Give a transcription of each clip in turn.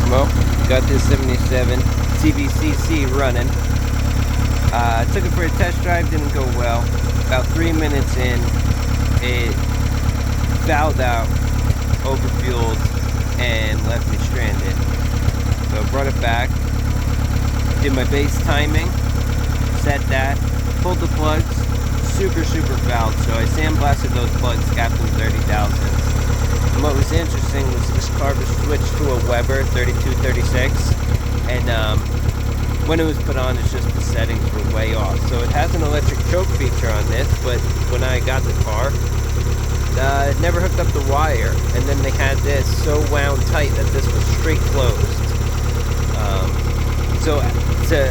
Well, got this 77 cvcc running. Took it for a test drive, didn't go well. About 3 minutes in, it fouled out, overfueled, and left me stranded. So I brought it back, did my base timing, set that, pulled the plugs, super fouled. So I sandblasted those plugs, got them 30,000. And what was interesting was this car was switched to a Weber 3236, and when it was put on, it's just the settings were way off. So it has an electric choke feature on this, but when I got the car, it never hooked up the wire, and then they had this so wound tight that this was straight closed. So to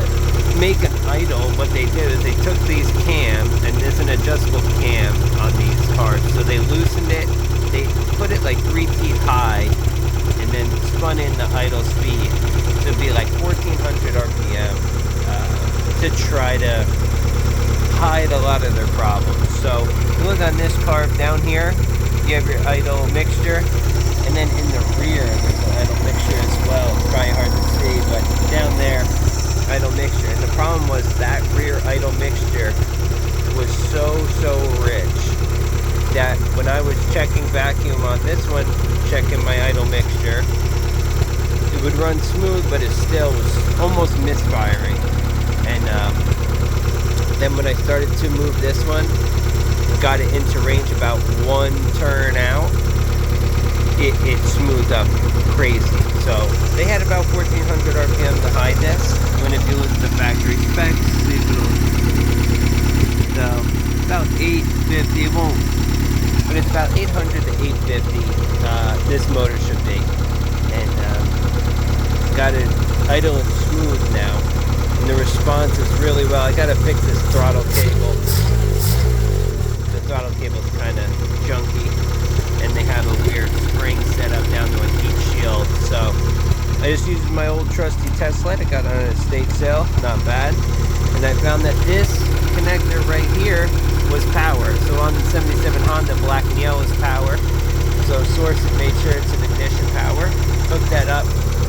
make an idle, what they did is they took these cams, and there's an adjustable cam on these cars, so they loosened it, they put it like 3 feet high, and then spun in the idle speed to be like 1400 RPM to try to hide a lot of their problems. So look on this car down here, you have your idle mixture, and then in the rear there's an idle mixture as well. It's probably hard to see, but down there, idle mixture. And the problem was that rear idle mixture was so rich that when I was checking vacuum on this one, checking my idle mixture, it would run smooth, but it still was almost misfiring. And then when I started to move this one, got it into range about 1 turn out, it smoothed up crazy. So they had about 1400 RPM to hide this. When if you look at the factory specs, see if it'll, so about 850, it won't, but it's about 800 to 850 this motor should be. And got it idle and smooth now, and the response is really well. I gotta fix this throttle cable. The throttle cable's kind of junky, and they have a weird spring set up down to a heat shield. So I just used my old trusty test light. I got it on an estate sale, not bad. And I found that this connector right here was power. So on the 77 Honda, black and yellow is power. So source it, made sure it's an ignition power. Hooked that up.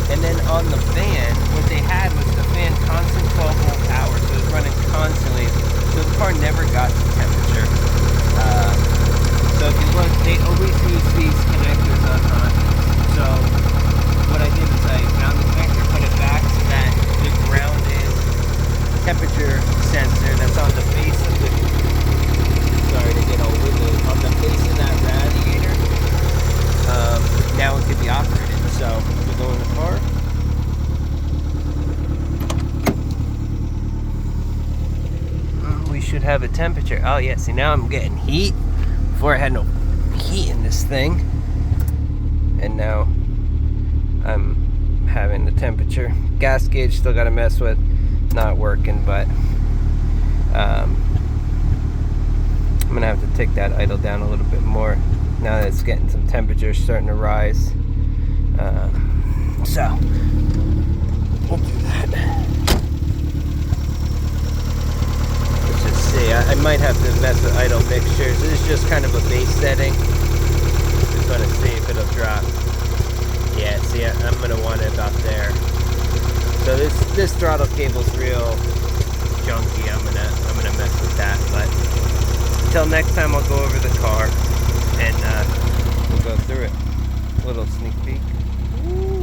And then on the fan, what they had was the fan constant 12 volt power. So it was running constantly. So the car never got to temperature. So if you look, they always use these connectors on Hondas. So what I did is I found the connector, put it back so that the grounded temperature sensor that's on the base of the, sorry to get all wiggly, on the base of that radiator, now it can be operated. So we go in the car. We should have a temperature. Oh yeah, see now I'm getting heat. Before I had no heat in this thing, and now I'm having the temperature. Gas gauge still got to mess with, not working, but I'm gonna have to take that idle down a little bit more now that it's getting some temperature starting to rise. So we'll do that. Let's just see. I might have to mess with idle mixtures. This is just kind of a base setting. Just want to see if it'll drop. Yeah, see, I'm gonna want it about there. So this throttle cable's real junky. I'm gonna mess with that. But until next time, I'll go over the car and we'll go through it. A little sneak peek. Ooh.